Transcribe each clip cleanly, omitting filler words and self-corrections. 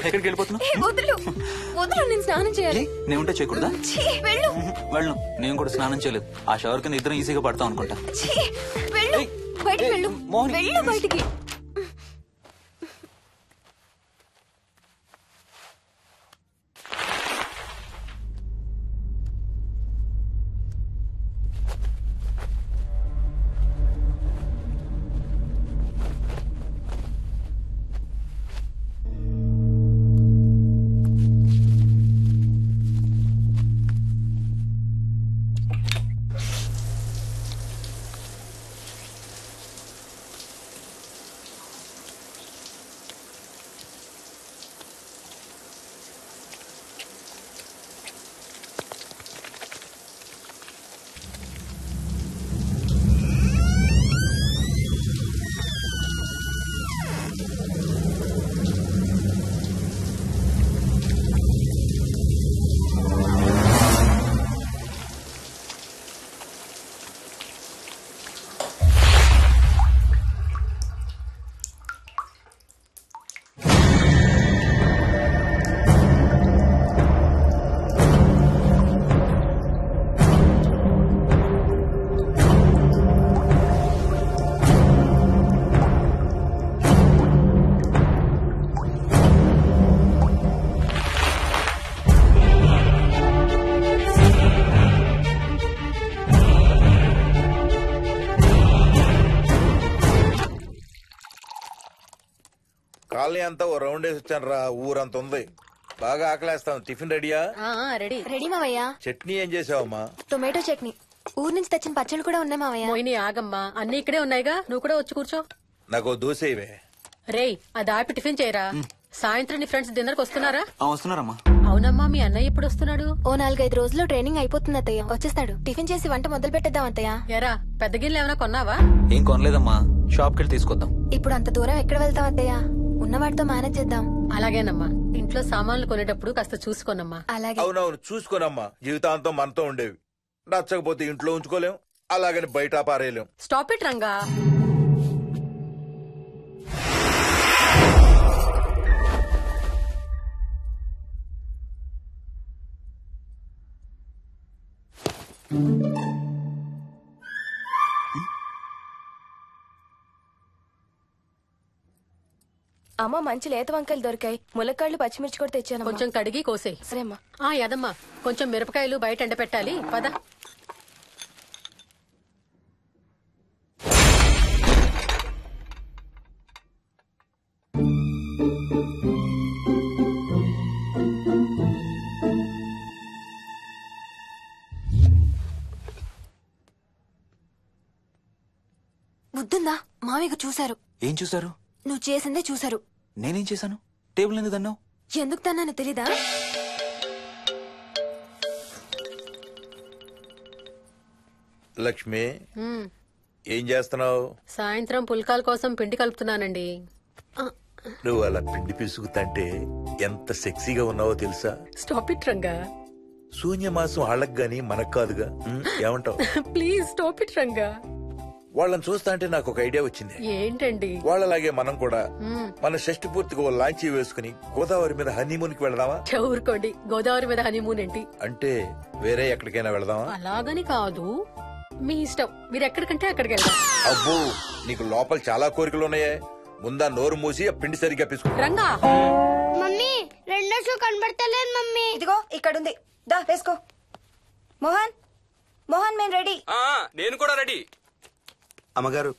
ఎక్కడికి వెళ్ళిపోతున్నావు? వదులు వదులు, నేను స్నానం చేయాలి. నేను ఉంటే చేయకూడదా? వెళ్ళు. వెళ్ళు. నేను కూడా స్నానం చేయలేదు. ఆ షవర్ కింద ఇద్దరం ఈజీగా పడతాం అనుకుంటా. వెళ్ళు, బయటికి వెళ్ళు. వెళ్ళు బయటికి. కాలనీ అంతా ఓ రౌండ్ వేసి వచ్చాను రా. ఊరంత ఉంది. బాగా ఆకలేస్తాం. టిఫిన్ రెడీయా? రెడీ రెడీ మావయ్య. చట్నీ ఏం చేసావమ్మా? టొమాటో చట్నీ. ఊరు నుంచి తెచ్చిన పచ్చళ్ళు కూడా ఉన్నాయి మావయ్య. మోయిని ఆగమ్మా, అన్ని ఇక్కడే ఉన్నాయిగా, నువ్వు కూడా వచ్చి కూర్చో. నాకు దోశ ఇవే. రేయ్, అది ఆపి టిఫిన్ చేయరా. సాయంత్రం నీ ఫ్రెండ్స్ డిన్నర్ కి వస్తున్నారా? వస్తున్నారమ్మా. అవునమ్మా, మీ అన్నయ్య ఎప్పుడు వస్తున్నాడు? ఓ 4-5 రోజుల్లో ట్రైనింగ్ అయిపోతుంది అత్తయ్య, వచ్చేస్తాడు. టిఫిన్ చేసి వంట మొదలు పెట్టేద్దాం అత్తయ్య. ఎరా, పెద్ద గిన్నెలు ఏమైనా కొన్నావా? ఏం కొనలేదమ్మా, షాప్ కెళ్ళి తీసుకొద్దాం. ఇప్పుడు అంత దూరం ఎక్కడ వెళ్తాం అత్తయ్య? ఉన్నవాటితో మేనేజ్ చేద్దాం. అలాగేనమ్మా, ఇంట్లో సామాన్లు కొనేటప్పుడు కాస్త చూసుకోనమ్మా. అలాగే. అవునవును, చూసుకోనమ్మా. జీవితాంతం మనతో ఉండేవి. నచ్చకపోతే ఇంట్లో ఉంచుకోలేం, అలాగని బయట పారేయలేం. Stop it Ranga. అమ్మ, మంచి లేత వంకాయలు దొరికాయి. ములక్కాళ్ళు పచ్చిమిర్చి కూడా తెచ్చాను. కొంచెం కడిగి కోసేయ్. సరేమ్మా. యదమ్మా, కొంచెం మిరపకాయలు బయట ఎండ పెట్టాలి, పద. బుద్ధుందా? మామయ్య చూశారు. ఏం చూసారు? నువ్వు చేసిందే చూశారు. నేనేం చేశాను? టేబుల్ ఎందుకు తన్నావు? ఎందుకు తన్నానో తెలీదా? లక్ష్మి, ఏం చేస్తున్నావు? సాయంత్రం పుల్కాల కోసం పిండి కలుపుతున్నానండి. నువ్వు అలా పిండి పిసుకుతంటే ఎంత సెక్సీగా ఉన్నావో తెలుసా? Stop it Ranga. శూన్యమాసం వాళ్ళకి గాని మనకు కాదుగా. ఏమంటావు? Please stop it Ranga. వాళ్ళని చూస్తా అంటే నాకు ఒక ఐడియా వచ్చింది. ఏంటండి? వాళ్ళలాగే మనం కూడా మన షష్టి పూర్తిగా ఓ లాంచీ వేసుకుని గోదావరి మీద హనీమూన్ కి వెళదామా? ఊరుకోండి, గోదావరి మీద హనీమూన్ ఏంటి? అంటే వేరే ఎక్కడికైనా వెళదామా? అలాగని కాదు, మీ ఇష్టం, మీరు ఎక్కడికంటే అక్కడికి వెళ్దాం. అబ్బో, నీకు లోపల చాలా కోరికలు ఉన్నాయే. ముందా నోరు మూసి ఆ పిండి సరిగ్గా పిసుకు. రంగా. మమ్మీ, రెండో షూ కనబడతలేదు మమ్మీ. ఇదిగో ఇక్కడుంది, దా వేసుకో. మోహన్, మోహన్, మేము రెడీ. నేను కూడా రెడీ. అమ్మగారు.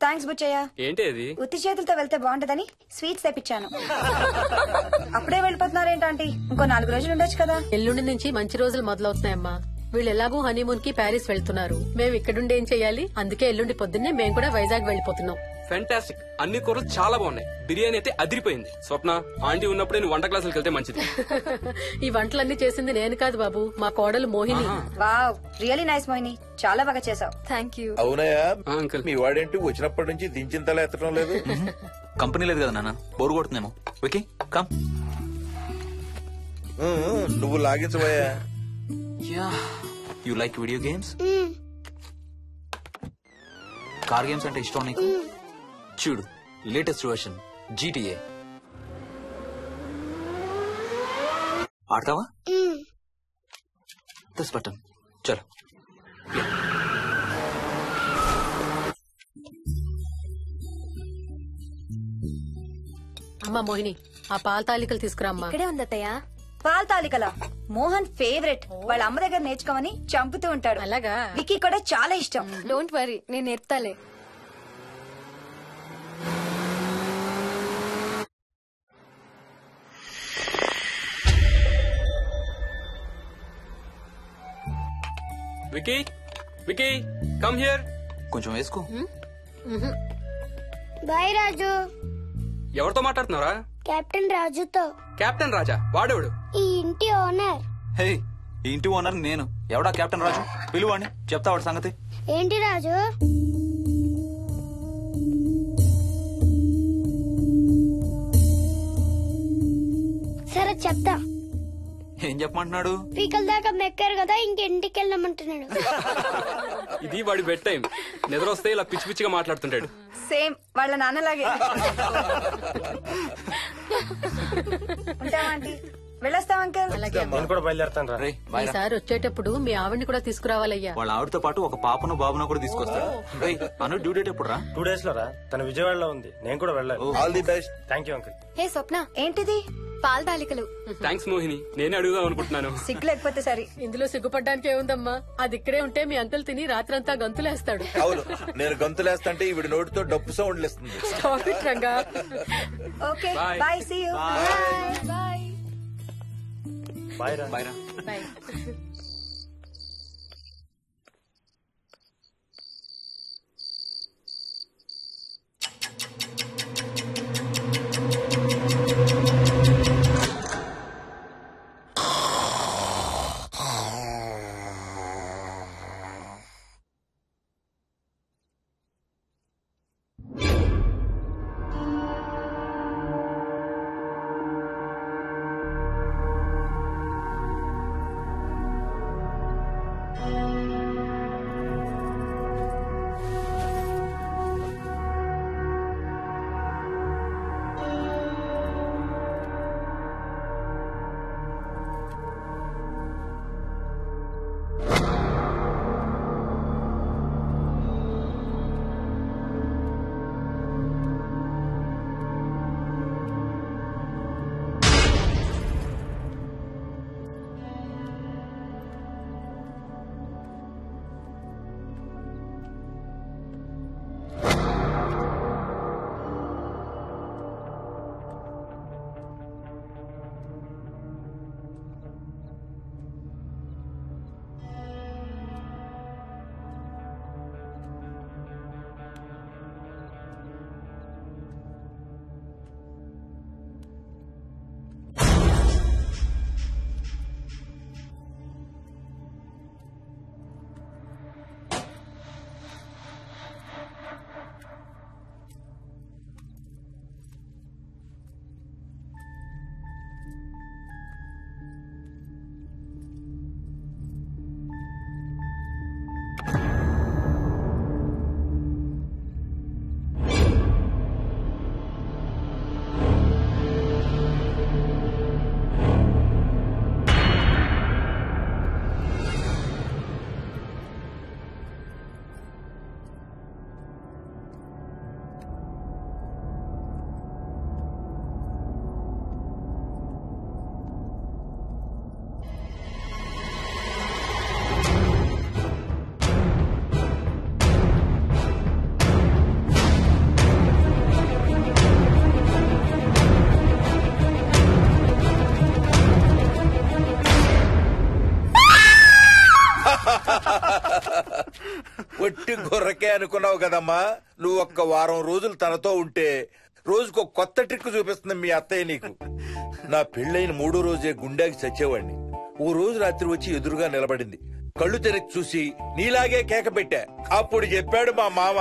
థ్యాంక్స్ బుచ్చయ్య. ఏంటి అది? ఉత్తి చేతులతో వెళ్తే బాగుంటదని స్వీట్స్ తెప్పించాను. అప్పుడే వెళ్ళిపోతున్నారేంటంటే ఇంకో 4 రోజులు ఉండొచ్చు కదా. ఎల్లుండి నుంచి మంచి రోజులు మొదలవుతున్నాయమ్మా. వీళ్ళు ఎలాగూ హనీమూన్ కి ప్యారిస్ వెళ్తున్నారు. మేము ఇక్కడుండి ఏం చెయ్యాలి? అందుకే ఎల్లుండి పొద్దున్నే మేము కూడా వైజాగ్ వెళ్ళిపోతున్నాం. ఫెంటాస్టిక్, అన్ని కూరలు చాలా బాగున్నాయి. బిర్యానీ అయితే అదిరిపోయింది. స్వప్న, ఆంటీ ఉన్నప్పుడే నువ్వు వంట క్లాసులకు వెళ్తే మంచిది. ఈ వంటలన్నీ చేసింది నేను కాదు బాబు, మా కోడలు Mohini. Wow, really nice Mohini, చాలా బాగా చేసావు. Thank you. అవునయ్యా, అంకుల్. మీ వాడేంటి వచ్చినప్పటి నుంచి దించింతలా ఎత్తడం లేదు? కంపెనీ లేదు కదా నాన్న, బోరు కొడుతుందేమో. Okay come. నువ్వు లాగించబోయా? You like video games? Car games అంటే ఇష్టం నీకు? చూడు, లేటెస్ట్ వర్షన్ GTA. ఆడతావా? దిస్ బటన్ చలో. అమ్మా మోహిని, ఆ పాల తాలికలు తీసుకురా అమ్మా. ఇక్కడే ఉంది అత్తయ్య. పాల తాలికల మోహన్ ఫేవరెట్. వాళ్ళ అమ్మ దగ్గర నేర్చుకోమని చంపుతూ ఉంటాడు. అలాగా? వికీ కూడా చాలా ఇష్టం. డోంట్ వరీ, నేను నేర్పుతాలే. Vicky, Vicky, come here. కొంచెం వేసుకో. బాయ్ రాజు. ఎవరితో మాట్లాడుతున్నారా? కెప్టెన్ రాజుతో. కెప్టెన్ రాజా? వాడేవాడు? ఈ ఇంటి ఓనర్. హే, ఈ ఇంటి ఓనర్ నేను. ఎవడా కెప్టెన్ రాజు? పిలువాడిని, చెప్తా వాడి సంగతి. ఏంటి రాజు? సరే చెప్తా. ఏం చెప్పమంటున్నాడు? పీకల దాకా మెక్కారు కదా, ఇంటికి వెళ్ళమంటున్నాడు. ఇది వాడి బెడ్ టైం. నిద్ర వస్తే ఇలా పిచ్చి పిచ్చిగా మాట్లాడుతుంటాడు. సేమ్ వాళ్ళ నాన్నలాగే. ఉంటావా ఆంటీ? వెళ్ళొస్తాం అంకల్. అలాగే అమ్మా. నేను కూడా బయలుదేరుతాను రా. రే బాయ్ రా. ఈసారి వచ్చేటప్పుడు మీ ఆవిడ్ని కూడా తీసుకురావాలయ్యా. వాళ్ళ ఆవిడతో పాటు ఒక పాపను బాబును కూడా తీసుకొస్తాడు. రేయ్, అను డ్యూ డేట్ ఎప్పుడు రా? 2 days లో రా. తన విజయవాడలో ఉంది. నేను కూడా వెళ్ళాలి. All the best. Thank you uncle. Hey Swapna, ఏంటిది? పాల తాలికలు. థ్యాంక్స్ మోహిని, నేనే అడుగుదాం అనుకుంటున్నాను. సిగ్గు లేకపోతే సరే. ఇందులో సిగ్గుపడ్డానికి ఏముందమ్మా? అది ఇక్కడే ఉంటే మీ అంకుల్ తిని రాత్రంతా గంతులేస్తాడు. అవును, నేను గంతులేస్తంటే ఈవిడ నోటితో డప్పు సౌండ్లు ఇస్తుంది. Stop it, Ranga. Okay Bye. Bye, see you. Bye. Bye రా. బాయ్ రా. Bye. ఒట్టి గొర్రకే అనుకున్నావు కదమ్మా. నువ్వు ఒక్క వారం రోజులు తనతో ఉంటే రోజుకు కొత్త ట్రిక్ చూపిస్తుంది మీ అత్తయ్య నీకు. నా పెళ్ళైన 3వ రోజే గుండెకి చచ్చేవాడిని. ఓ రోజు రాత్రి వచ్చి ఎదురుగా నిలబడింది. కళ్ళు తెరిచి చూసి నీలాగే కేక పెట్టా. అప్పుడు చెప్పాడు మా మామ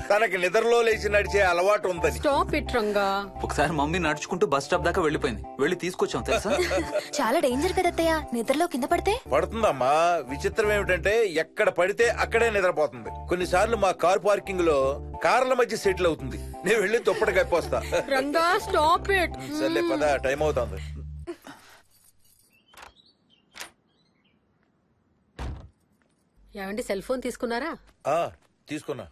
తనకి నిద్రలో లేచి నడిచే అలవాటు ఉందని. Stop it Ranga. ఒకసారి మమ్మీ నడుచుకుంటూ బస్ స్టాప్ దాకా వెళ్ళిపోయింది. వెళ్ళి తీసుకొచ్చాం తెలుసా. చాలా డేంజర్ కదా అత్తయ్య, నిద్రలో కింద పడితే. పడుతుందమ్మా. విచిత్రం ఏమిటంటే ఎక్కడ పడితే అక్కడే నిద్రపోతుంది. కొన్నిసార్లు మా కార్ పార్కింగ్ లో కార్ల మధ్య సెటిల్ అవుతుంది. నేను వెళ్ళి దుప్పటి కప్పొస్తా. Ranga stop it. సర్లే పద, టైం అవుతుంది. ఏమండి సెల్ ఫోన్ తీసుకున్నారా? ఆ తీసుకున్నా.